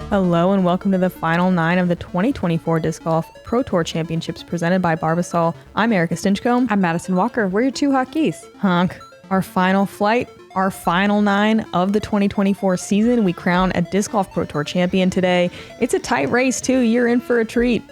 Hello and welcome to the final 9 of the 2024 Disc Golf Pro Tour Championships presented by Barbasol. I'm Erika Stinchcomb. I'm Madison Walker. We're your two hot geese. Honk. Our final flight, our final 9 of the 2024 season. We crown a Disc Golf Pro Tour champion today. It's a tight race too. You're in for a treat.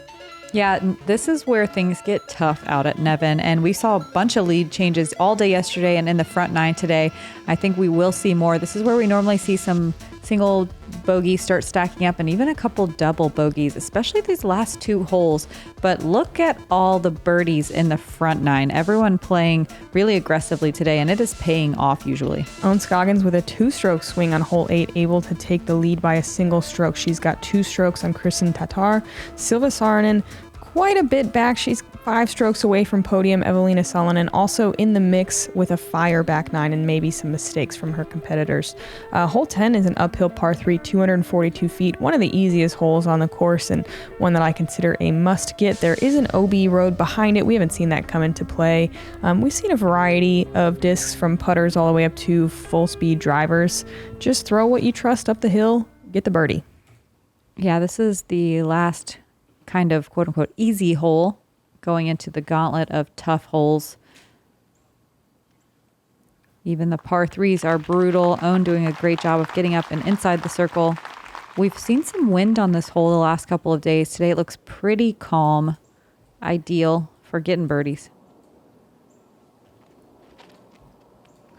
Yeah, this is where things get tough out at Nevin, and we saw a bunch of lead changes all day yesterday and in the front 9 today. I think we will see more. This is where we normally see some single bogeys start stacking up and even a couple double bogeys, especially these last 2 holes. But look at all the birdies in the front 9. Everyone playing really aggressively today, and it is paying off usually. Scoggins with a 2-stroke swing on hole 8, able to take the lead by a single stroke. She's got 2 strokes on Kristin Tattar. Silva Saarinen quite a bit back. She's 5 strokes away from podium. Evelina Saarinen also in the mix with a fire back 9 and maybe some mistakes from her competitors. Hole 10 is an uphill par 3, 242 feet, one of the easiest holes on the course and one that I consider a must get. There is an OB road behind it. We haven't seen that come into play. We've seen a variety of discs from putters all the way up to full speed drivers. Just throw what you trust up the hill, get the birdie. Yeah, this is the last kind of quote unquote easy hole going into the gauntlet of tough holes. Even the par 3s are brutal. Owen doing a great job of getting up and inside the circle. We've seen some wind on this hole the last couple of days. Today it looks pretty calm, ideal for getting birdies.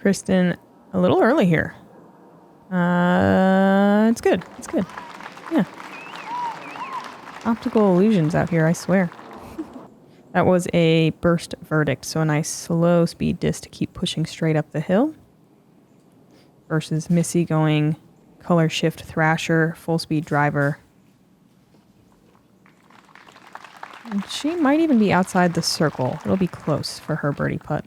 Kristin, a little early here. It's good. It's good. Yeah. Optical illusions out here, I swear. That was a burst verdict, so a nice slow speed disc to keep pushing straight up the hill. Versus Missy going color shift thrasher, full speed driver. And she might even be outside the circle. It'll be close for her birdie putt.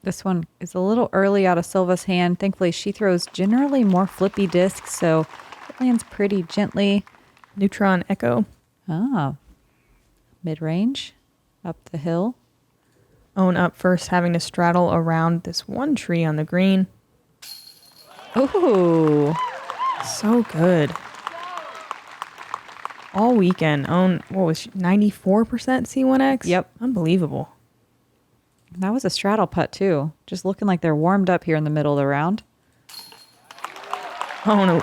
This one is a little early out of Silva's hand. Thankfully, she throws generally more flippy discs, so it lands pretty gently. Neutron Echo. Ah, mid-range, up the hill. Owen up first, having to straddle around this one tree on the green. Ooh. So good. All weekend. Owen, what was she, 94% C1X? Yep. Unbelievable. That was a straddle putt, too. Just looking like they're warmed up here in the middle of the round. Oh, no.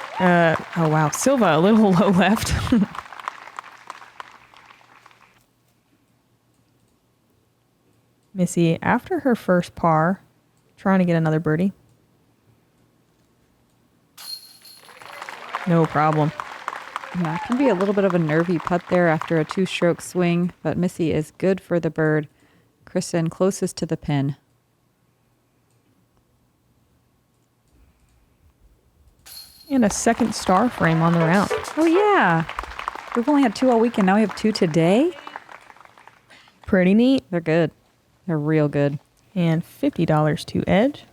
Oh, wow. Silva, a little low left. Missy, after her first par, trying to get another birdie. No problem. Yeah, it can be a little bit of a nervy putt there after a 2-stroke swing, but Missy is good for the bird. Kristin closest to the pin. And a second star frame on the round. Oh, yeah. We've only had 2 all weekend. Now we have 2 today. Pretty neat. They're good. They're real good. And $50 to Edge.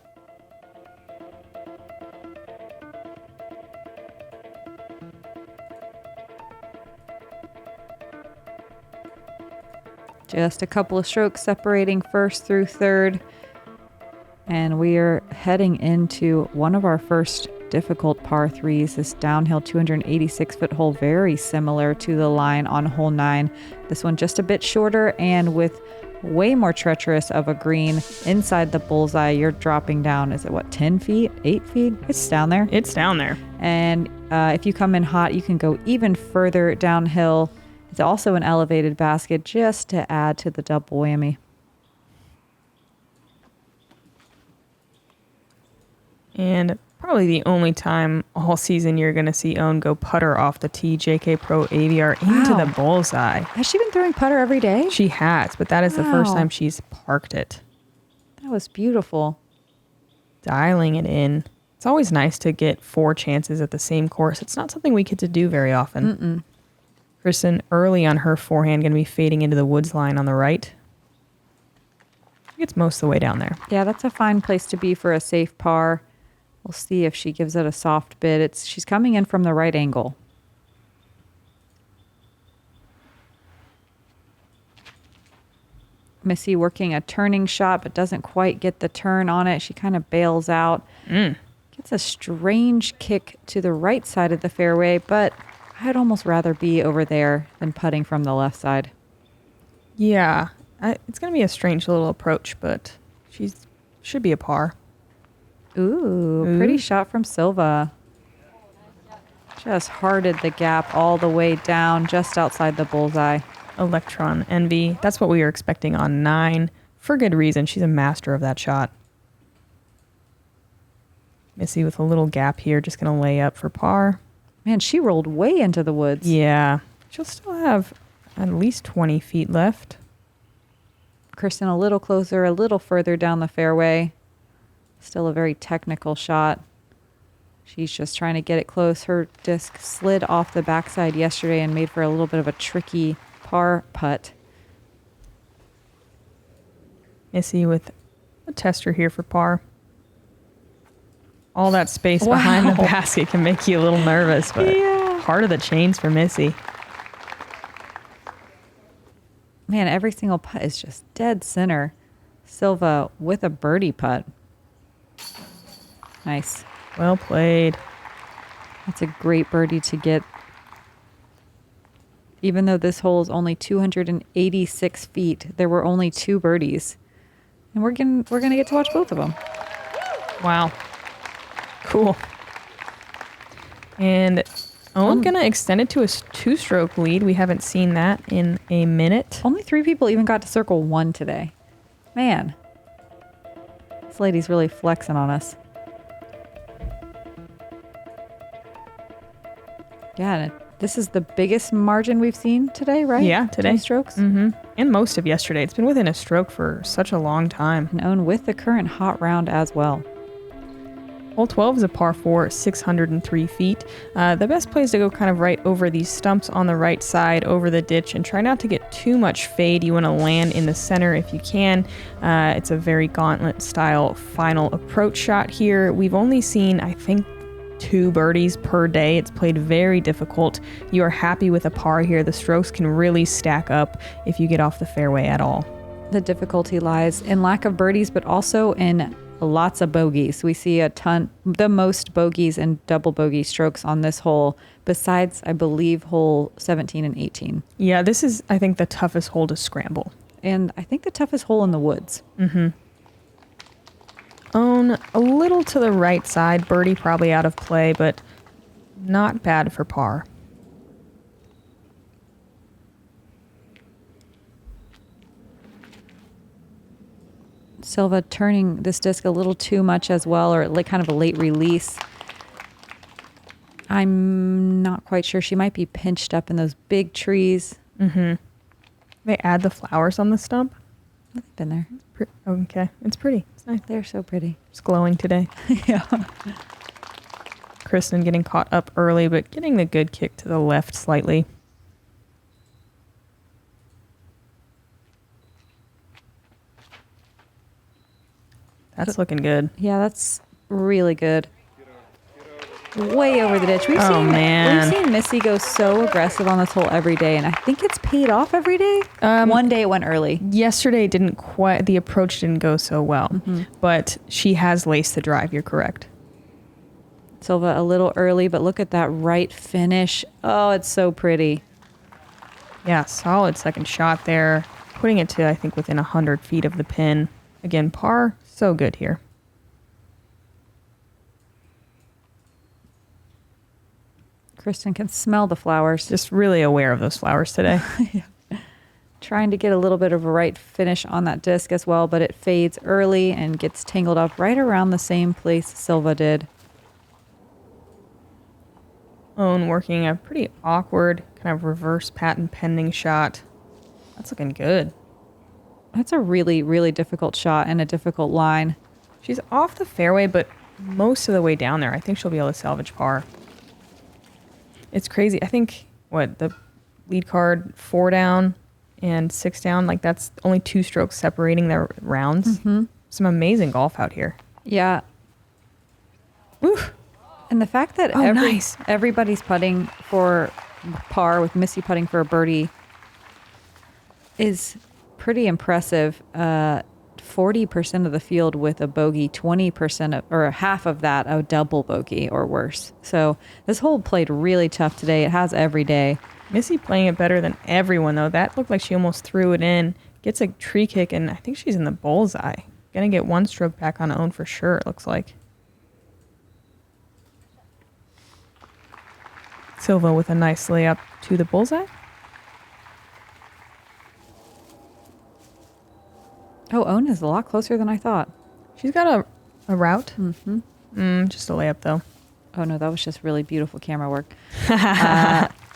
Just a couple of strokes separating first through third. And we are heading into one of our first difficult par 3s. This downhill 286-foot hole, very similar to the line on hole 9. This one just a bit shorter and with way more treacherous of a green inside the bullseye. You're dropping down, is it what, 10 feet, 8 feet? It's down there. It's down there. And if you come in hot, you can go even further downhill. It's also an elevated basket just to add to the double whammy. And probably the only time all season you're going to see Owen go putter off the tee, JomezPro AVR into the bullseye. Has she been throwing putter every day? She has, but that is the first time she's parked it. That was beautiful. Dialing it in. It's always nice to get 4 chances at the same course. It's not something we get to do very often. Mm-mm. Kristin early on her forehand going to be fading into the woods line on the right. It's most of the way down there. Yeah, that's a fine place to be for a safe par. We'll see if she gives it a soft bid. She's coming in from the right angle. Missy working a turning shot, but doesn't quite get the turn on it. She kind of bails out. Gets a strange kick to the right side of the fairway, but I'd almost rather be over there than putting from the left side. Yeah, it's going to be a strange little approach, but should be a par. Ooh, pretty shot from Silva. Just hearted the gap all the way down, just outside the bullseye. Electron Envy. That's what we were expecting on 9. For good reason. She's a master of that shot. Missy with a little gap here, just going to lay up for par. Man, she rolled way into the woods. Yeah. She'll still have at least 20 feet left. Kristin a little closer, a little further down the fairway. Still a very technical shot. She's just trying to get it close. Her disc slid off the backside yesterday and made for a little bit of a tricky par putt. Missy with a tester here for par. All that space behind the basket can make you a little nervous, but heart of the chains for Missy. Man, every single putt is just dead center. Silva with a birdie putt. Nice. Well played. That's a great birdie to get. Even though this hole is only 286 feet, there were only 2 birdies. And we're gonna get to watch both of them. Wow. Cool. And I'm going to extend it to a 2-stroke lead. We haven't seen that in a minute. Only 3 people even got to circle 1 today. Man. This lady's really flexing on us. Yeah, this is the biggest margin we've seen today, right? Yeah, today. 10 strokes. And most of yesterday. It's been within a stroke for such a long time. And own with the current hot round as well. Hole 12 is a par 4, 603 feet. The best place to go kind of right over these stumps on the right side, over the ditch, and try not to get too much fade. You want to land in the center if you can. It's a very gauntlet-style final approach shot here. We've only seen, I think, 2 birdies per day. It's played very difficult. You are happy with a par here. The strokes can really stack up if you get off the fairway at all. The difficulty lies in lack of birdies, but also in lots of bogeys. We see the most bogeys and double bogey strokes on this hole, besides, I believe, hole 17 and 18. Yeah, this is, I think, the toughest hole to scramble. And I think the toughest hole in the woods. Own a little to the right side. Birdie probably out of play, but not bad for par. Silva turning this disc a little too much as well, or like kind of a late release. I'm not quite sure. She might be pinched up in those big trees. They add the flowers on the stump. They've been there. Okay, it's pretty. It's nice. They're so pretty. It's glowing today. Yeah. Kristin getting caught up early, but getting the good kick to the left slightly. That's looking good. Yeah, that's really good. Way over the ditch. We've man. seen Missy go so aggressive on this hole every day, and I think it's paid off every day. One day it went early. Yesterday the approach didn't go so well, but she has laced the drive. You're correct. Silva a little early, but look at that right finish. Oh, it's so pretty. Yeah, solid second shot there. Putting it to, I think, within 100 feet of the pin. Again, par, so good here. Kristin can smell the flowers. Just really aware of those flowers today. Yeah. Trying to get a little bit of a right finish on that disc as well, but it fades early and gets tangled up right around the same place Silva did. Owen working a pretty awkward kind of reverse patent pending shot. That's looking good. That's a really, really difficult shot and a difficult line. She's off the fairway, but most of the way down there. I think she'll be able to salvage par. It's crazy. I think, the lead card 4 down and 6 down, like that's only 2 strokes separating their rounds. Some amazing golf out here. Yeah. Oof. And the fact that everybody's putting for par with Missy putting for a birdie is pretty impressive. 40% of the field with a bogey, 20% or half of that a double bogey or worse. So this hole played really tough today. It has every day. Missy playing it better than everyone, though. That looked like she almost threw it in. Gets a tree kick, and I think she's in the bullseye. Gonna get one stroke back on own for sure, it looks like. Silva with a nice layup to the bullseye. Oh, Owen is a lot closer than I thought. She's got a route. Mm-hmm. Just a layup, though. Oh, no, that was just really beautiful camera work.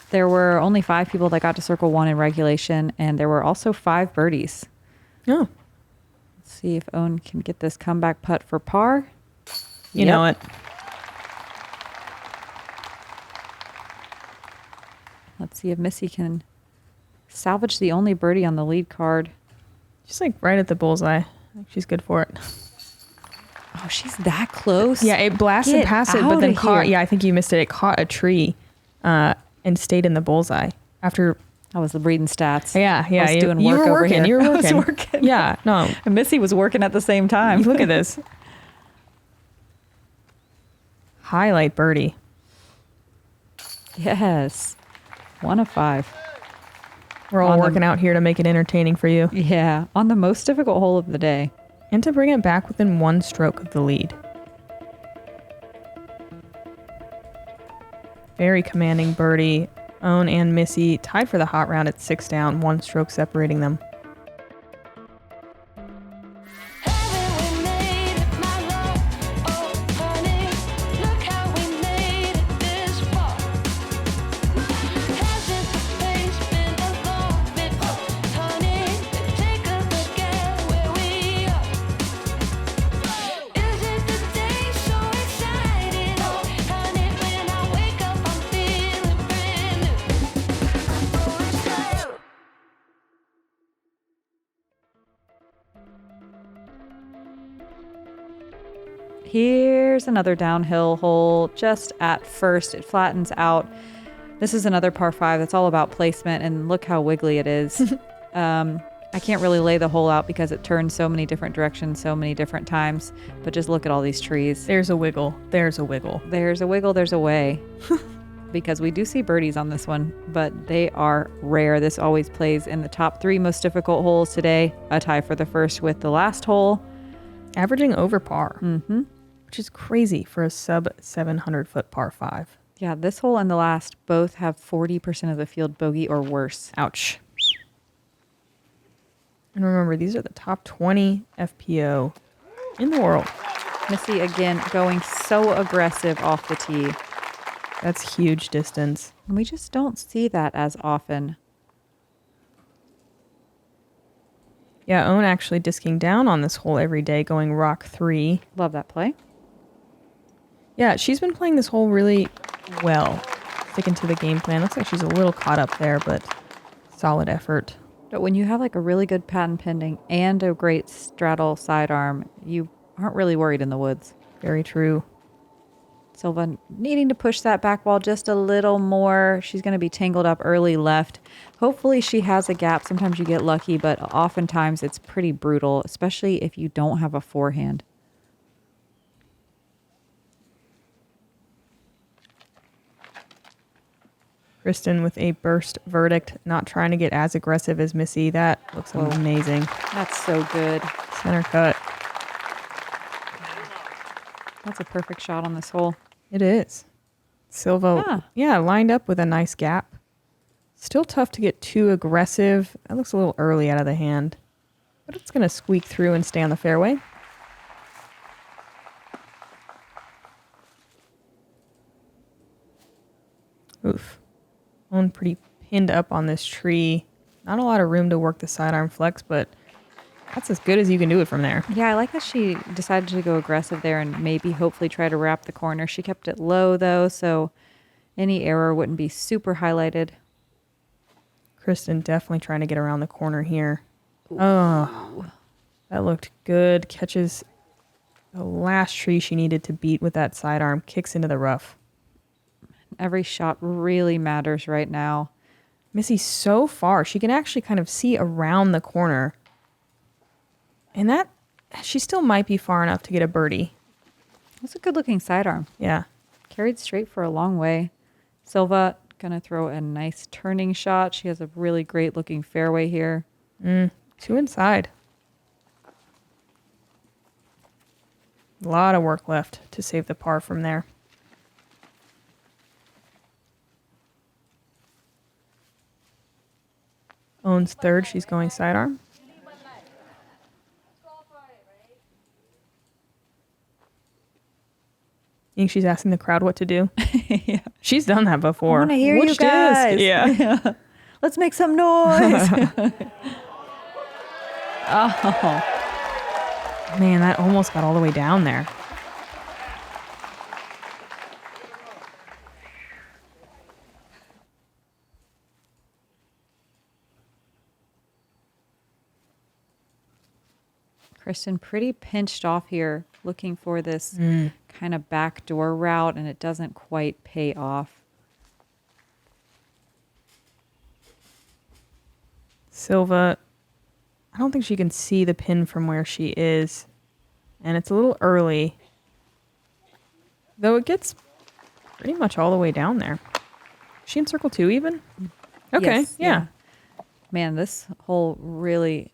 There were only 5 people that got to circle 1 in regulation, and there were also 5 birdies. Oh. Let's see if Owen can get this comeback putt for par. You know it. Let's see if Missy can salvage the only birdie on the lead card. She's like right at the bullseye. I think she's good for it. Oh, she's that close? Yeah, it blasted past it, but then caught. Here. Yeah, I think you missed it. It caught a tree and stayed in the bullseye after. I was reading stats. Yeah. I was doing work over here. You were working. I was working. Yeah, no. And Missy was working at the same time. Look at this. Highlight birdie. Yes. 1 of 5. We're all working out here to make it entertaining for you. Yeah, on the most difficult hole of the day. And to bring it back within 1 stroke of the lead. Very commanding birdie. Owen and Missy tied for the hot round at 6 down, 1 stroke separating them. Here's another downhill hole just at first. It flattens out. This is another par 5 that's all about placement, and look how wiggly it is. I can't really lay the hole out because it turns so many different directions so many different times, but just look at all these trees. There's a wiggle. There's a wiggle. There's a wiggle. There's a way. Because we do see birdies on this one, but they are rare. This always plays in the top 3 most difficult holes today. A tie for the first with the last hole. Averaging over par. Mm-hmm. Which is crazy for a sub 700 foot par 5. Yeah, this hole and the last both have 40% of the field bogey or worse. Ouch. And remember, these are the top 20 FPO in the world. Missy again going so aggressive off the tee. That's huge distance. And we just don't see that as often. Yeah, Owen actually disking down on this hole every day, going rock 3. Love that play. Yeah, she's been playing this hole really well. Sticking to the game plan. Looks like she's a little caught up there, but solid effort. But when you have like a really good patent pending and a great straddle sidearm, you aren't really worried in the woods. Very true. Silva needing to push that back wall just a little more. She's going to be tangled up early left. Hopefully she has a gap. Sometimes you get lucky, but oftentimes it's pretty brutal, especially if you don't have a forehand. Kristin with a burst verdict, not trying to get as aggressive as Missy. That looks amazing. That's so good. Center cut. That's a perfect shot on this hole. It is. Silva, lined up with a nice gap. Still tough to get too aggressive. That looks a little early out of the hand. But it's going to squeak through and stay on the fairway. Oof. Owen pretty pinned up on this tree. Not a lot of room to work the sidearm flex, but that's as good as you can do it from there. Yeah, I like that she decided to go aggressive there and maybe hopefully try to wrap the corner. She kept it low, though, so any error wouldn't be super highlighted. Kristin definitely trying to get around the corner here. Ooh. Oh, that looked good. Catches the last tree she needed to beat with that sidearm. Kicks into the rough. Every shot really matters right now. Missy's so far. She can actually kind of see around the corner. And that, she still might be far enough to get a birdie. That's a good looking sidearm. Yeah. Carried straight for a long way. Silva going to throw a nice turning shot. She has a really great looking fairway here. 2 inside. A lot of work left to save the par from there. Owns third. She's going sidearm. You think she's asking the crowd what to do? Yeah. She's done that before. I want to hear you guys. Yeah. Let's make some noise. Oh. Man, that almost got all the way down there. Kristin pretty pinched off here, looking for this kind of backdoor route, and it doesn't quite pay off. Silva, I don't think she can see the pin from where she is. And it's a little early. Though it gets pretty much all the way down there. Is she in circle 2 even? Okay, Yes, yeah. Man, this hole really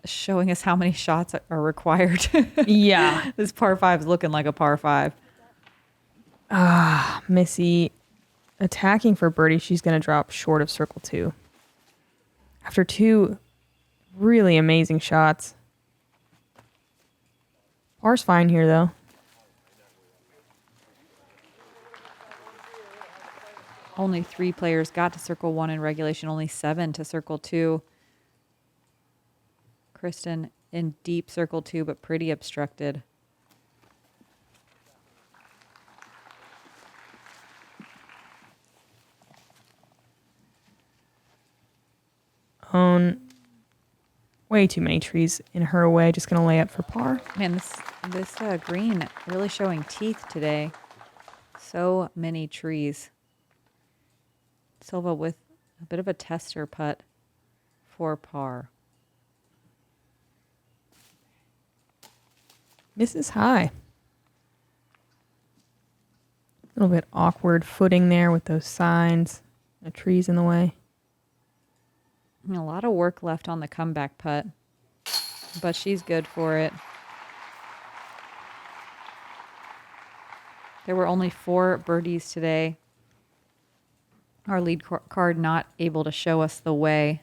showing us how many shots are required. Yeah. This par 5 is looking like a par 5. Missy attacking for birdie. She's going to drop short of circle 2. After 2 really amazing shots. Par's fine here, though. Only 3 players got to circle 1 in regulation, only 7 to circle 2. Kristin in deep circle 2, but pretty obstructed. Own way too many trees in her way. Just going to lay up for par. Man, this green really showing teeth today. So many trees. Silva with a bit of a tester putt for par. Misses high. A little bit awkward footing there with those signs. The trees in the way. And a lot of work left on the comeback putt, but she's good for it. There were only 4 birdies today. Our lead card not able to show us the way,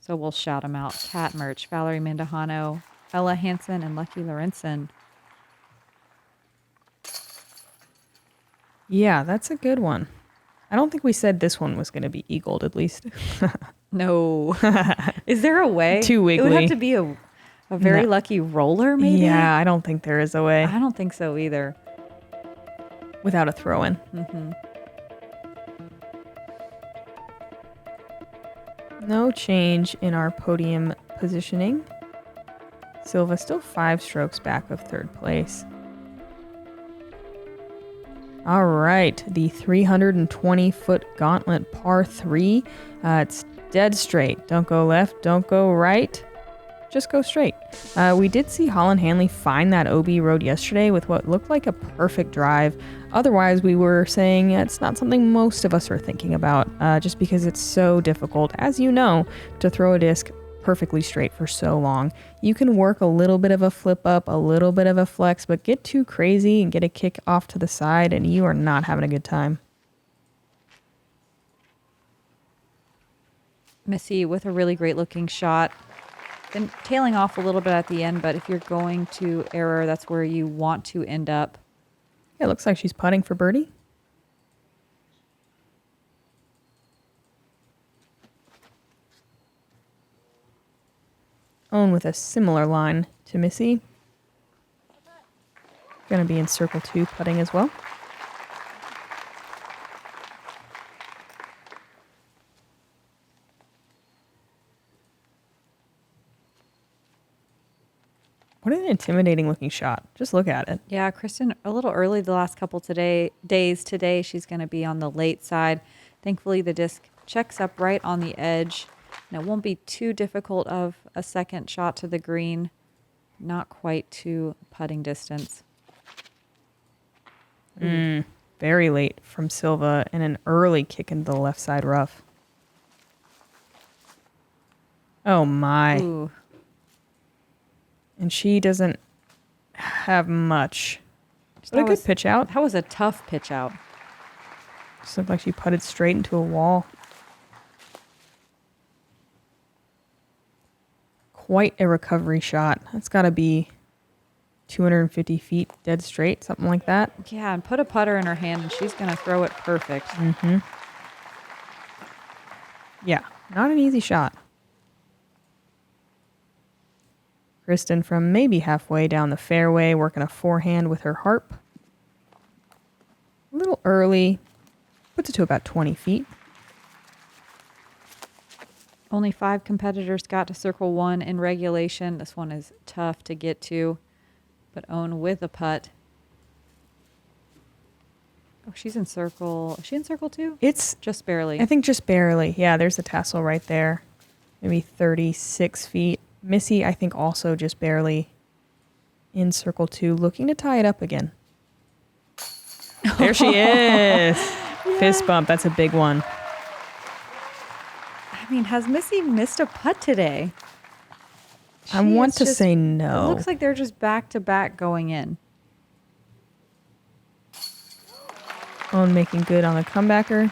so we'll shout them out. Cat Merch, Valerie Mandahano, Ella Hansen, and Lucky Lorenzen. Yeah, that's a good one. I don't think we said this one was going to be eagled, at least. No. Is there a way? Too wiggly. It would have to be a very lucky roller, maybe? Yeah, I don't think there is a way. I don't think so either. Without a throw-in. Mm-hmm. No change in our podium positioning. Silva still 5 strokes back of third place. All right, the 320-foot gauntlet par 3. It's dead straight. Don't go left, don't go right. Just go straight. We did see Holland Hanley find that OB road yesterday with what looked like a perfect drive. Otherwise, we were saying it's not something most of us are thinking about, just because it's so difficult, as you know, to throw a disc perfectly straight for so long. You can work a little bit of a flip up, a little bit of a flex, but get too crazy and get a kick off to the side, and you are not having a good time. Missy with a really great looking shot. Then tailing off a little bit at the end, but if you're going to error, that's where you want to end up. Yeah, it looks like she's putting for birdie. Own with a similar line to Missy. Going to be in circle 2 putting as well. What an intimidating looking shot. Just look at it. Yeah, Kristin, a little early the last couple days. Today, she's going to be on the late side. Thankfully, the disc checks up right on the edge, and it won't be too difficult of a second shot to the green. Not quite to putting distance. Very late from Silva and an early kick into the left side rough. Oh my. Ooh. And she doesn't have much. But a good pitch out. That was a tough pitch out. Just looked like she putted straight into a wall. Quite a recovery shot. That's got to be 250 feet dead straight, something like that. Yeah, and put a putter in her hand, and she's going to throw it perfect. Mm-hmm. Yeah, not an easy shot. Kristin from maybe halfway down the fairway, working a forehand with her harp. A little early. Puts it to about 20 feet. Only 5 competitors got to circle 1 in regulation. This one is tough to get to, but Own with a putt. Oh, she's in circle. Is she in circle 2? It's just barely. I think just barely. Yeah, there's the tassel right there. Maybe 36 feet. Missy, I think also just barely in circle 2, looking to tie it up again. There she is. Yeah. Fist bump. That's a big one. I mean, has Missy missed a putt today? I want to say no. It looks like they're just back to back going in. Own making good on the comebacker.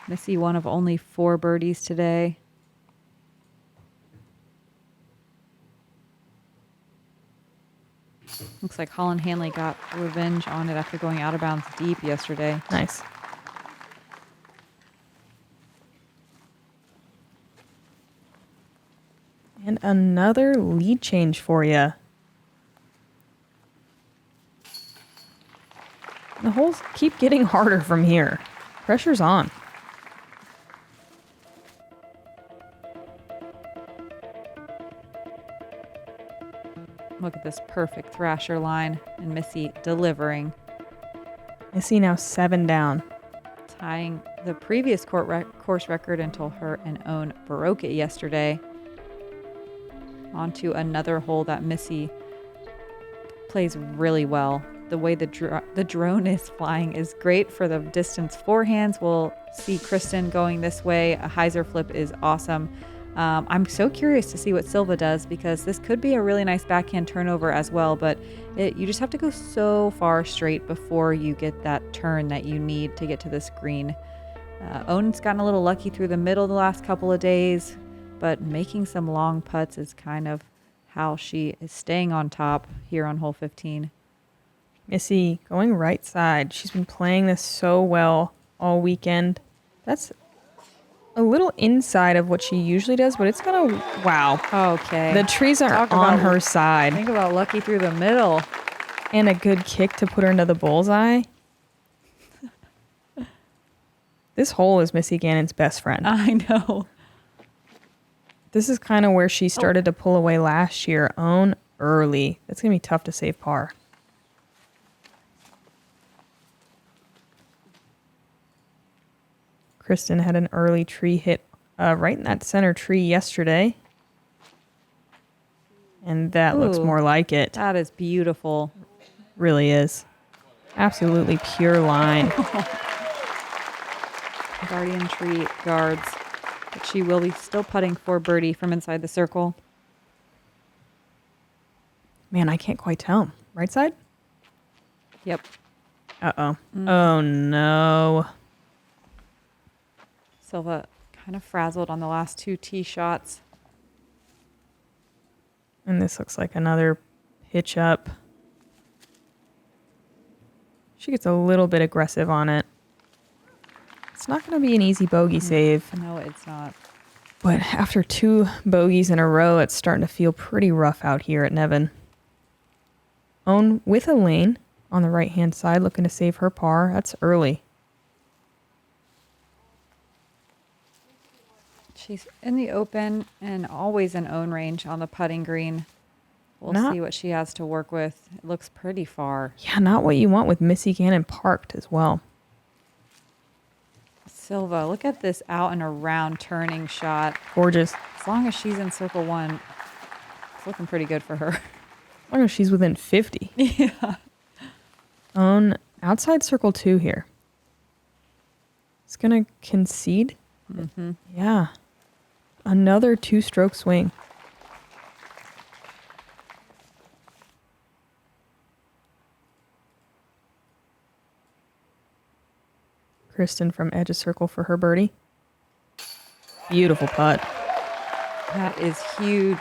Missy, one of only 4 birdies today. Looks like Holland Hanley got revenge on it after going out of bounds deep yesterday. Nice. And another lead change for you. The holes keep getting harder from here. Pressure's on. Look at this perfect thrasher line, and Missy delivering. Missy now 7 down. Tying the previous course record until her and Own broke it yesterday. On to another hole that Missy plays really well. The way the drone is flying is great for the distance forehands. We'll see Kristin going this way. A hyzer flip is awesome. I'm so curious to see what Silva does, because this could be a really nice backhand turnover as well, but you just have to go so far straight before you get that turn that you need to get to this green. Owen's gotten a little lucky through the middle the last couple of days, but making some long putts is kind of how she is staying on top here on hole 15. Missy going right side. She's been playing this so well all weekend. That's a little inside of what she usually does, but it's gonna, wow. Okay. The trees are on her side. Think about lucky through the middle. And a good kick to put her into the bullseye. This hole is Missy Gannon's best friend. I know. This is kind of where she started to pull away last year. Own early. That's gonna be tough to save par. Kristin had an early tree hit right in that center tree yesterday. And that looks more like it. That is beautiful. Really is. Absolutely pure line. Guardian tree guards. But she will be still putting for birdie from inside the circle. Man, I can't quite tell. Right side? Yep. Uh-oh. Oh, no. Silva kind of frazzled on the last 2 tee shots. And this looks like another pitch up. She gets a little bit aggressive on it. It's not going to be an easy bogey save. No, it's not. But after 2 bogeys in a row, it's starting to feel pretty rough out here at Nevin. Own with a lane on the right-hand side, looking to save her par. That's early. She's in the open and always in own range on the putting green. We'll see what she has to work with. It looks pretty far. Yeah, not what you want with Missy Gannon parked as well. Silva, look at this out and around turning shot. Gorgeous. As long as she's in circle 1, it's looking pretty good for her. As long as she's within 50. Yeah. On outside circle 2 here. It's going to concede. Mm-hmm. Yeah. Another 2-stroke swing. Kristin from edge of circle for her birdie. Beautiful putt. That is huge.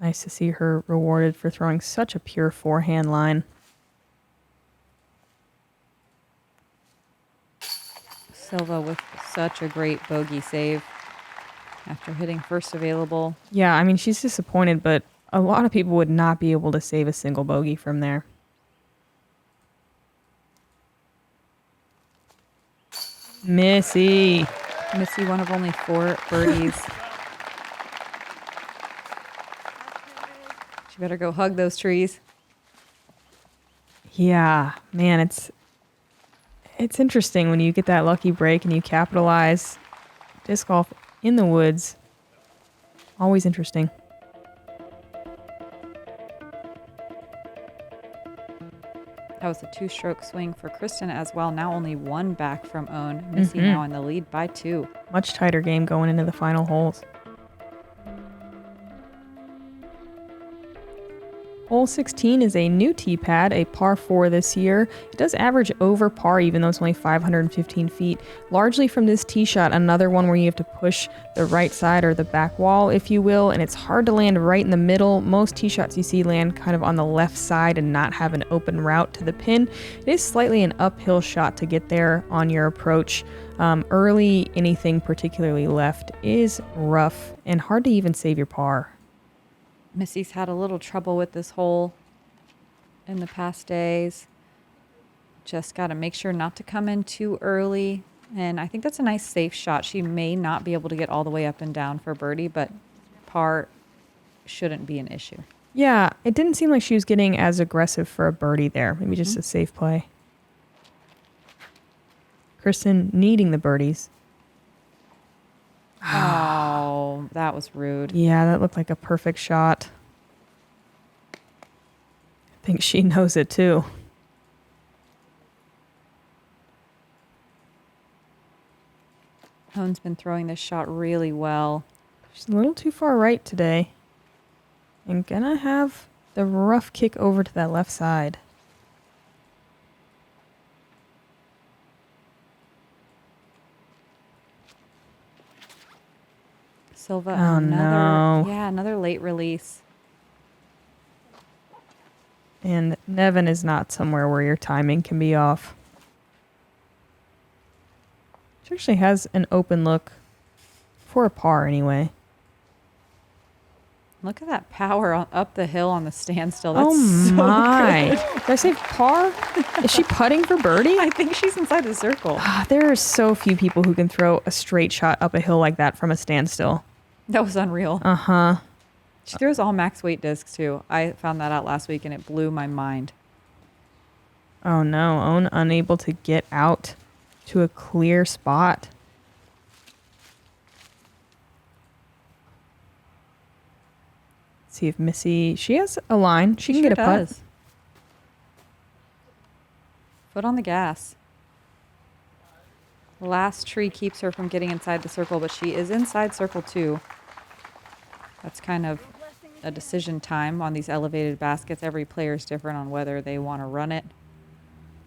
Nice to see her rewarded for throwing such a pure forehand line. Silva with such a great bogey save after hitting first available. Yeah, I mean, she's disappointed, but a lot of people would not be able to save a single bogey from there. Missy. Missy, one of only 4 birdies. She better go hug those trees. Yeah, man, it's interesting when you get that lucky break and you capitalize. Disc golf in the woods. Always interesting. That was a 2-stroke swing for Kristin as well. Now only 1 back from Own. Missy now in the lead by 2. Much tighter game going into the final holes. Hole 16 is a new tee pad, a par 4 this year. It does average over par even though it's only 515 feet. Largely from this tee shot, another one where you have to push the right side or the back wall, if you will, and it's hard to land right in the middle. Most tee shots you see land kind of on the left side and not have an open route to the pin. It is slightly an uphill shot to get there on your approach. Early, anything particularly left is rough and hard to even save your par. Missy's had a little trouble with this hole in the past days. Just got to make sure not to come in too early. And I think that's a nice safe shot. She may not be able to get all the way up and down for birdie, but par shouldn't be an issue. Yeah, it didn't seem like she was getting as aggressive for a birdie there. Maybe just a safe play. Kristin needing the birdies. Oh, that was rude. Yeah, that looked like a perfect shot. I think she knows it too. Own's been throwing this shot really well. She's a little too far right today. And gonna have the rough kick over to that left side. Silva, Oh, no. another late release. And Nevin is not somewhere where your timing can be off. She actually has an open look for a par anyway. Look at that power up the hill on the standstill. That's Oh so my. good. Did I say par? Is she putting for birdie? I think she's inside the circle. There are so few people who can throw a straight shot up a hill like that from a standstill. That was unreal. Uh-huh. She throws all max weight discs too. I found that out last week and it blew my mind. Oh no, Own unable to get out to a clear spot. Let's see if Missy, she has a line. She can sure get a putt. does. Foot on the gas. Last tree keeps her from getting inside the circle, but she is inside circle 2. That's kind of a decision time on these elevated baskets. Every player is different on whether they want to run it.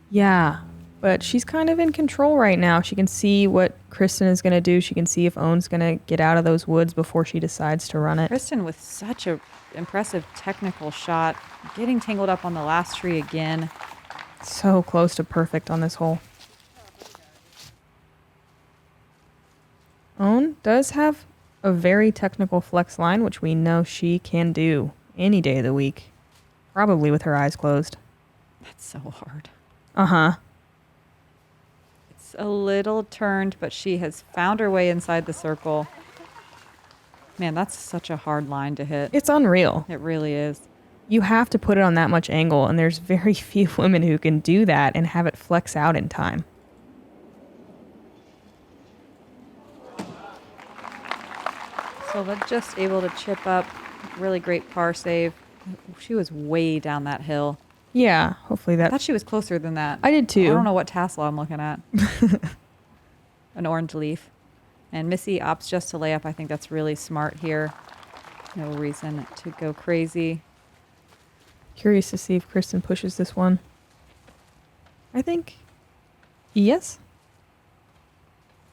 Yeah, but she's kind of in control right now. She can see what Kristin is going to do. She can see if Own's going to get out of those woods before she decides to run it. Kristin with such a impressive technical shot, getting tangled up on the last tree again. So close to perfect on this hole. Own does have a very technical flex line, which we know she can do any day of the week. Probably with her eyes closed. That's so hard. Uh-huh. It's a little turned, but she has found her way inside the circle. Man, that's such a hard line to hit. It's unreal. It really is. You have to put it on that much angle, and there's very few women who can do that and have it flex out in time. Silva just able to chip up. Really great par save. She was way down that hill. Yeah, hopefully I that... thought she was closer than that. I did too. I don't know what tassel I'm looking at. An orange leaf. And Missy opts just to lay up. I think that's really smart here. No reason to go crazy. Curious to see if Kristin pushes this one. I think yes.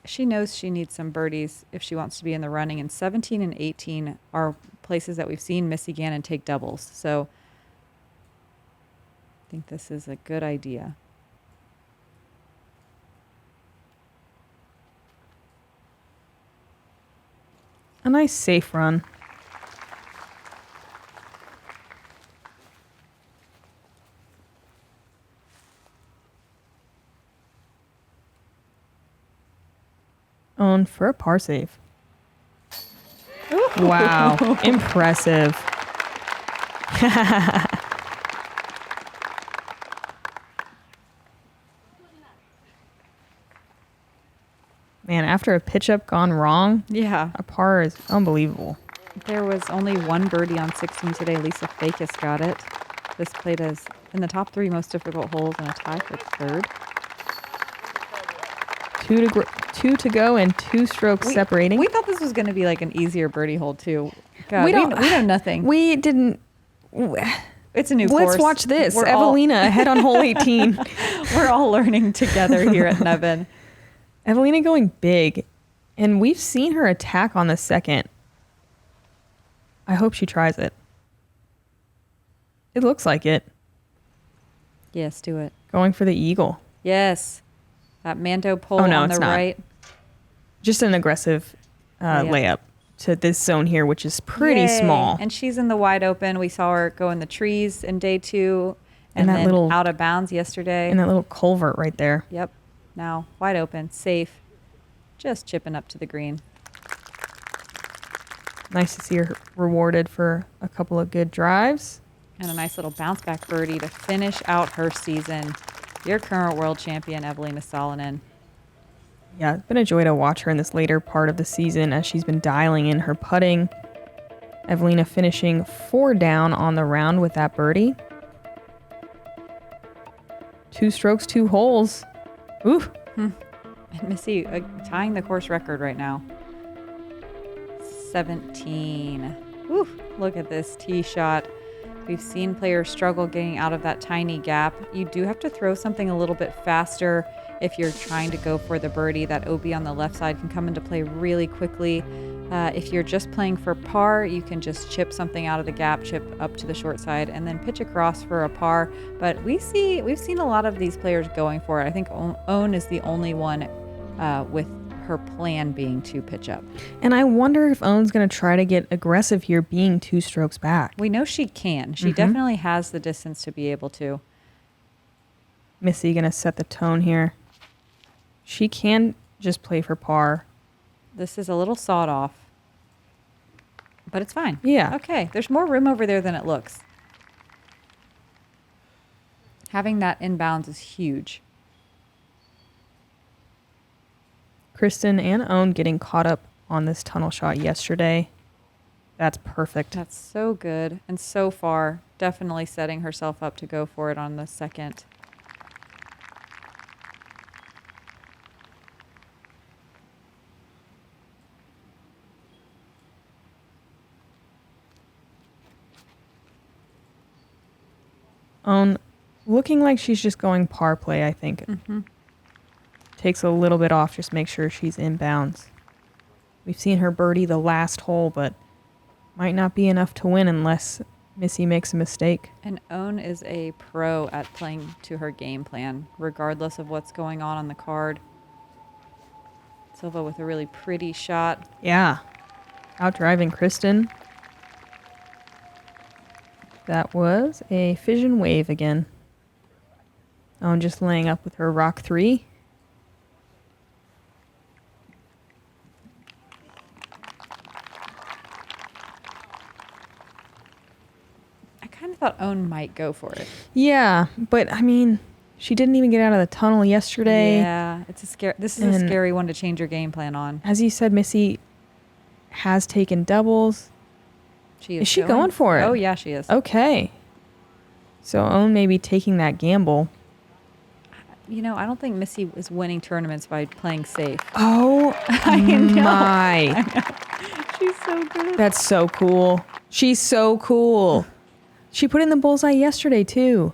She knows she needs some birdies if she wants to be in the running. And 17 and 18 are places that we've seen Missy Gannon take doubles. So I think this is a good idea. A nice safe run. On for a par save. Ooh. Wow. Impressive. Man, after a pitch up gone wrong, Yeah. a par is unbelievable. There was only one birdie on 16 today. Lisa Fakis got it. This played as in the top 3 most difficult holes and a tie for third. Two to go and 2 strokes separating. We thought this was going to be like an easier birdie hole too. God, We we don't- know nothing. We didn't. It's a new course. Let's watch this. We're all- Evelina ahead on hole 18. We're all learning together here at Nevin. Evelina going big. And we've seen her attack on the second. I hope she tries it. It looks like it. Yes, do it. Going for the eagle. Yes. That Mando pole Oh, no, on it's the not. right. Just an aggressive layup to this zone here, which is pretty Yay. small. And she's in the wide open. We saw her go in the trees in day 2 And that then little- out of bounds yesterday. And that little culvert right there. Yep. Now wide open, safe. Just chipping up to the green. Nice to see her rewarded for a couple of good drives. And a nice little bounce back birdie to finish out her season. Your current world champion, Evelina Saarinen. Yeah, it's been a joy to watch her in this later part of the season as she's been dialing in her putting. Evelina finishing 4 down on the round with that birdie. 2 strokes, 2 holes. Ooh. And Missy tying the course record right now. 17. Woo, look at this tee shot. We've seen players struggle getting out of that tiny gap. You do have to throw something a little bit faster if you're trying to go for the birdie. That OB on the left side can come into play really quickly. If you're just playing for par, you can just chip something out of the gap, chip up to the short side, and then pitch across for a par. But we've seen a lot of these players going for it. I think Own is the only one with her plan being to pitch up. And I wonder if Owen's going to try to get aggressive here, being 2 strokes back. We know she can. She definitely has the distance to be able to. Missy going to set the tone here. She can just play for par. This is a little sawed off, but it's fine. Yeah. Okay, there's more room over there than it looks. Having that inbounds is huge. Kristin and Owen getting caught up on this tunnel shot yesterday. That's perfect. That's so good. And so far, definitely setting herself up to go for it on the second. Owen looking like she's just going par play, I think. Takes a little bit off, just make sure she's in bounds. We've seen her birdie the last hole, but might not be enough to win unless Missy makes a mistake. And Own is a pro at playing to her game plan, regardless of what's going on the card. Silva with a really pretty shot. Yeah. Out driving Kristin. That was a fission wave again. Owen just laying up with her rock 3. I kind of thought Own might go for it. Yeah, but I mean, she didn't even get out of the tunnel yesterday. Yeah, it's a scary. This is a scary one to change your game plan on. As you said, Missy has taken doubles. Is she going for it? Oh yeah, she is. Okay. So Own may be taking that gamble. You know, I don't think Missy is winning tournaments by playing safe. Oh I know. my. I know. She's so good. That's so cool. She's so cool. She put in the bullseye yesterday too.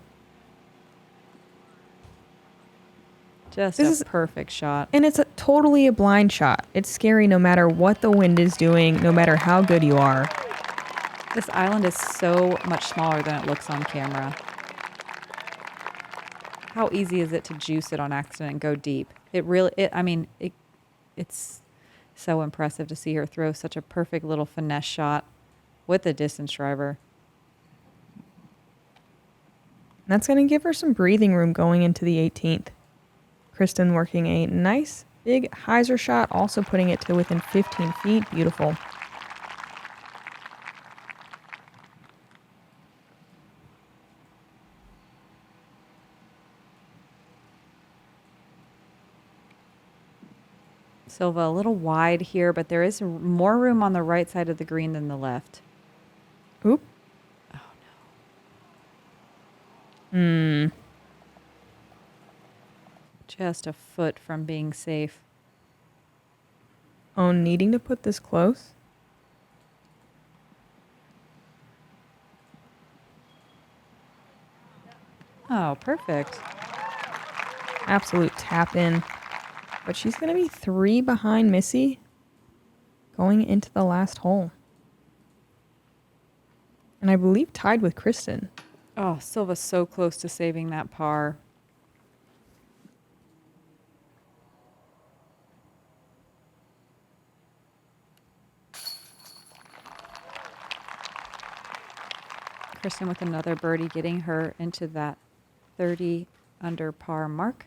This is a perfect shot. And it's totally a blind shot. It's scary no matter what the wind is doing, no matter how good you are. This island is so much smaller than it looks on camera. How easy is it to juice it on accident and go deep? It's so impressive to see her throw such a perfect little finesse shot with a distance driver. That's going to give her some breathing room going into the 18th. Kristin working a nice big hyzer shot, also putting it to within 15 feet. Beautiful. Silva a little wide here, but there is more room on the right side of the green than the left. Oop. Oh, no. Just a foot from being safe. Oh, needing to put this close. Oh, perfect. Absolute tap in. But she's going to be 3 behind Missy going into the last hole. And I believe tied with Kristin. Oh, Silva's so close to saving that par. Kristin with another birdie, getting her into that 30 under par mark.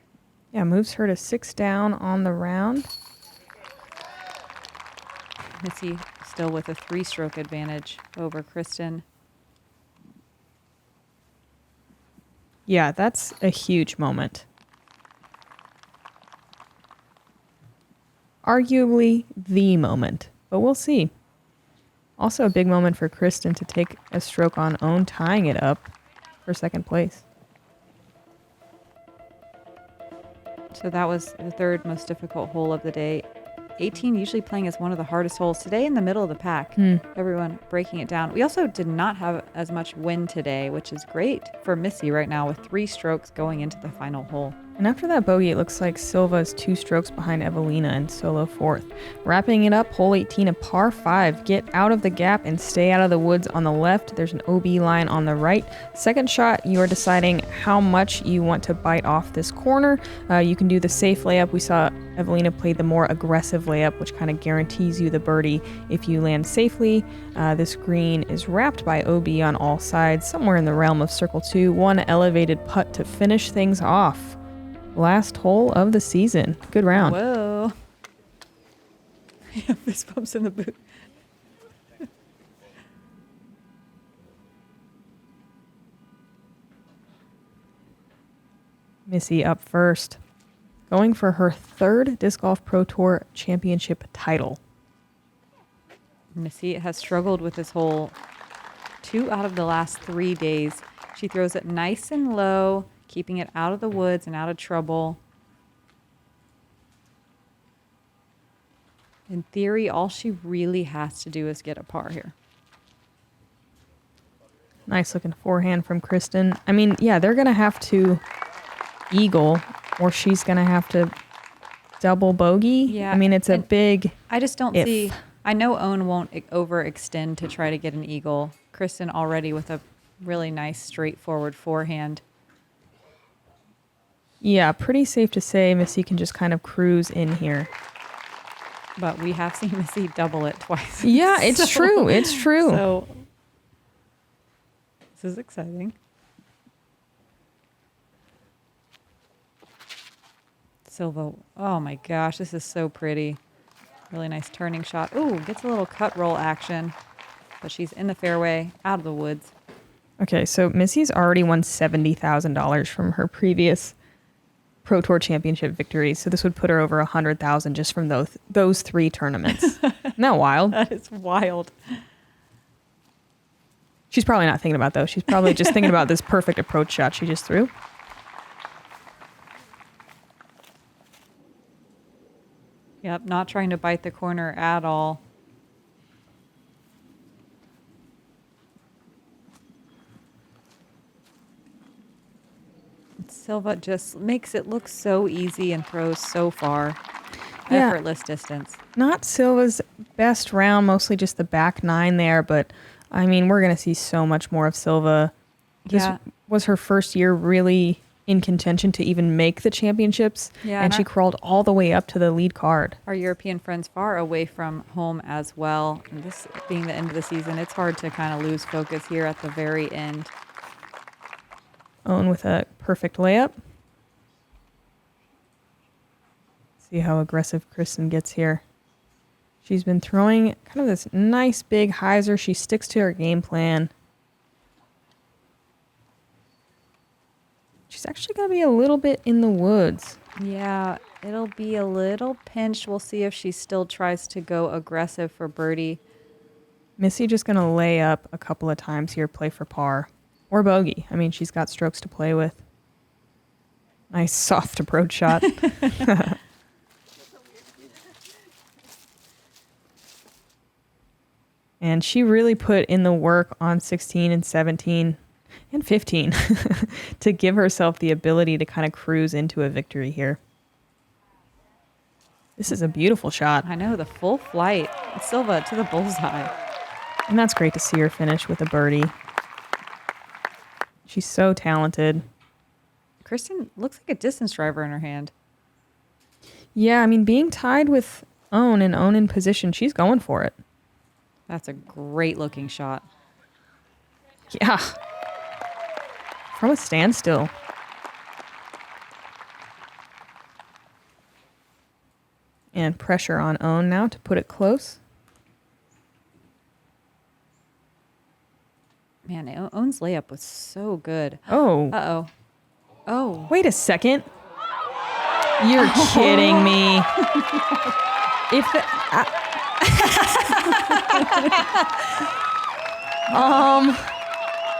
Yeah, moves her to 6 down on the round. Missy still with a 3-stroke advantage over Kristin. Yeah, that's a huge moment. Arguably the moment, but we'll see. Also a big moment for Kristin to take a stroke on Own, tying it up for second place. So that was the third most difficult hole of the day. 18 usually playing as one of the hardest holes. Today in the middle of the pack. Everyone breaking it down. We also did not have as much wind today, which is great for Missy right now with 3 strokes going into the final hole. And after that bogey, it looks like Silva's 2 strokes behind Evelina and solo 4th. Wrapping it up, hole 18, a par 5. Get out of the gap and stay out of the woods on the left. There's an OB line on the right. Second shot, you are deciding how much you want to bite off this corner. You can do the safe layup. We saw Evelina play the more aggressive layup, which kind of guarantees you the birdie if you land safely. This green is wrapped by OB on all sides, somewhere in the realm of circle 2. One elevated putt to finish things off. Last hole of the season. Good round. Whoa. Yeah, fist bumps in the boot. Missy up first. Going for her 3rd Disc Golf Pro Tour Championship title. Missy has struggled with this hole 2 out of the last 3 days. She throws it nice and low, keeping it out of the woods and out of trouble. In theory, all she really has to do is get a par here. Nice looking forehand from Kristin. I mean, yeah, they're going to have to eagle or she's going to have to double bogey. Yeah. I mean, it's a big I just don't if. see. I know Own won't overextend to try to get an eagle. Kristin already with a really nice straightforward forehand. Yeah, pretty safe to say Missy can just kind of cruise in here. But we have seen Missy double it twice. Yeah, it's true. It's true. So this is exciting. Silva, oh my gosh, this is so pretty. Really nice turning shot. Ooh, gets a little cut roll action, but she's in the fairway, out of the woods. Okay, so Missy's already won $70,000 from her previous Pro Tour Championship victories. So this would put her over 100,000 just from those 3 tournaments. Isn't that wild? That is wild. She's probably not thinking about those. She's probably just thinking about this perfect approach shot she just threw. Yep, not trying to bite the corner at all. Silva just makes it look so easy and throws so far. Yeah. Effortless distance. Not Silva's best round, mostly just the back 9 there, but I mean, we're going to see so much more of Silva. This was her first year really in contention to even make the championships, and she crawled all the way up to the lead card. Our European friends far away from home as well. And this being the end of the season, it's hard to kind of lose focus here at the very end. Owen with a perfect layup. See how aggressive Kristin gets here. She's been throwing kind of this nice big hyzer. She sticks to her game plan. She's actually going to be a little bit in the woods. Yeah, it'll be a little pinched. We'll see if she still tries to go aggressive for birdie. Missy just going to lay up a couple of times here, play for par. Or bogey. I mean, she's got strokes to play with. Nice soft approach shot. And she really put in the work on 16 and 17 and 15 to give herself the ability to kind of cruise into a victory here. This is a beautiful shot. I know, the full flight. Silva to the bullseye. And that's great to see her finish with a birdie. She's so talented. Kristin looks like a distance driver in her hand. Yeah, I mean, being tied with Owen and Owen in position, she's going for it. That's a great looking shot. Yeah. From a standstill. And pressure on Owen now to put it close. Man, Owen's layup was so good. Oh. Uh-oh. Oh. Wait a second. You're kidding me. If the...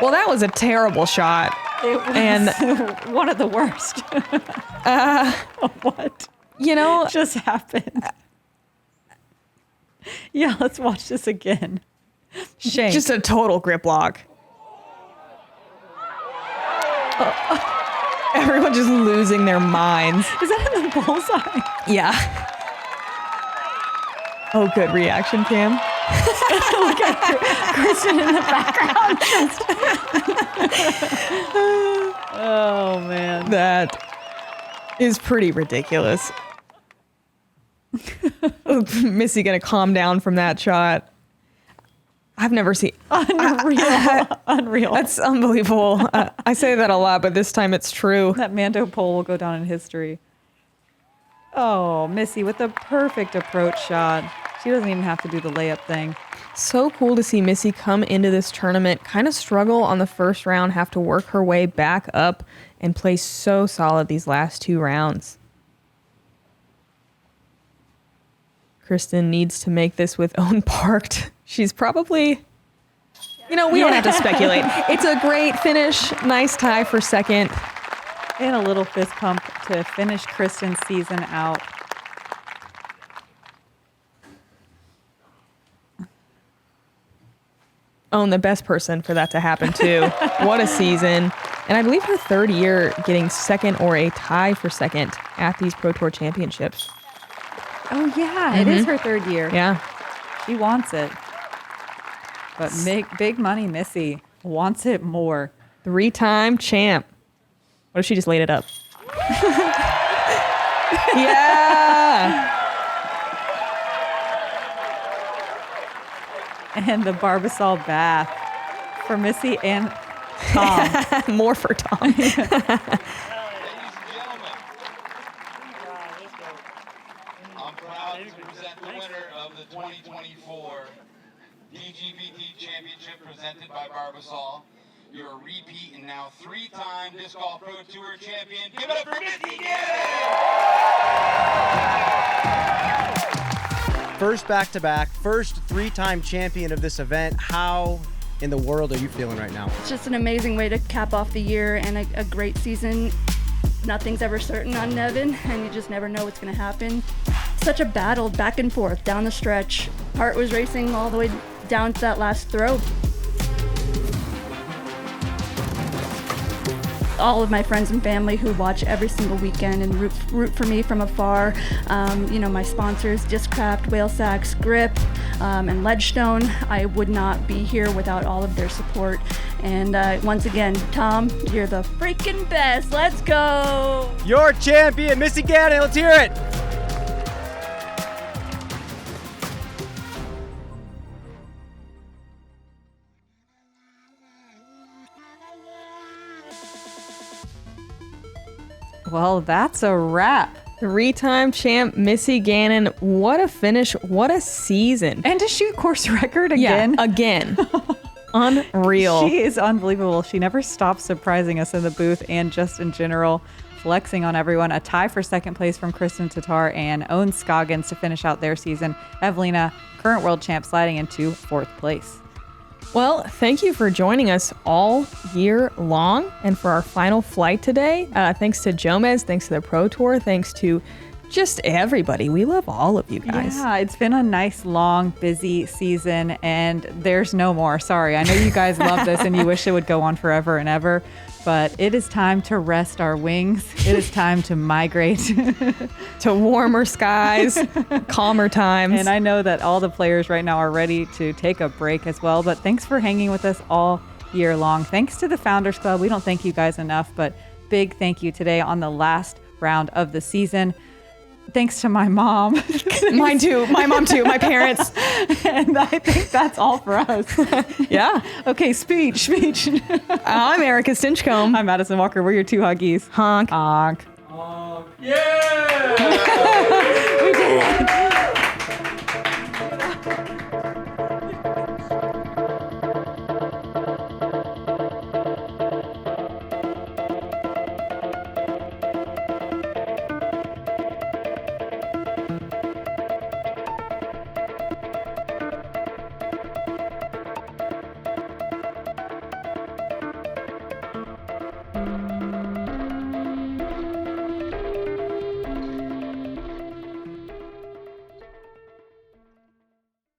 well, that was a terrible shot. It was and one of the worst. What? You know, just happened? Yeah, let's watch this again. Shame. Just a total grip lock. Everyone just losing their minds. Is that in the bullseye? Yeah. Oh, good reaction, Cam. Look at Kristin in the background. Oh, man. That is pretty ridiculous. Missy gonna calm down from that shot. I've never seen... Unreal. That's unbelievable. I say that a lot, but this time it's true. That Mando pole will go down in history. Oh, Missy with the perfect approach shot. She doesn't even have to do the layup thing. So cool to see Missy come into this tournament, kind of struggle on the first round, have to work her way back up, and play so solid these last 2 rounds. Kristin needs to make this with Owen parked. She's probably... You know, we don't have to speculate. It's a great finish. Nice tie for second. And a little fist pump to finish Kristin's season out. Owen, the best person for that to happen, too. What a season. And I believe her 3rd year getting second or a tie for second at these Pro Tour Championships. Oh, yeah. It is her 3rd year. Yeah. She wants it. But big money Missy wants it more. 3-time champ. What if she just laid it up? Yeah. And the Barbasol bath for Missy and Tom. More for Tom. Ladies and gentlemen, I'm proud to present the winner of the 2024 DGBT Championship presented by Barbasol. your repeat and now 3-time Disc Golf Pro Tour champion. Give it up for Missy Gannon! First back-to-back, first 3-time champion of this event. How in the world are you feeling right now? It's just an amazing way to cap off the year and a great season. Nothing's ever certain on Nevin, and you just never know what's going to happen. Such a battle back and forth down the stretch. Heart was racing all the way down to that last throw. All of my friends and family who watch every single weekend and root for me from afar. My sponsors, Discraft, Whale Sacks, Grip, and Ledgestone. I would not be here without all of their support. And once again, Tom, you're the freaking best. Let's go! Your champion, Missy Gannon. Let's hear it. Well, that's a wrap. 3-time champ Missy Gannon. What a finish. What a season. And to shoot course record again. Yeah, again. Unreal. She is unbelievable. She never stops surprising us in the booth and just in general, flexing on everyone. A tie for second place from Kristin Tattar and owns Scoggins to finish out their season. Evelina, current world champ, sliding into 4th place. Well, thank you for joining us all year long and for our final flight today. Thanks to Jomez, thanks to the Pro Tour, thanks to just everybody. We love all of you guys. Yeah, it's been a nice, long, busy season, and there's no more. Sorry, I know you guys love this and you wish it would go on forever and ever, but it is time to rest our wings. It is time to migrate to warmer skies, calmer times. And I know that all the players right now are ready to take a break as well, but thanks for hanging with us all year long. Thanks to the Founders Club. We don't thank you guys enough, but big thank you today on the last round of the season. Thanks to my mom. Mine too. My mom too. My parents. And I think that's all for us. Yeah. Okay, speech. I'm Erika Stinchcomb. I'm Madison Walker. We're your 2 huggies. Honk. Honk. Honk. Yeah! We did it.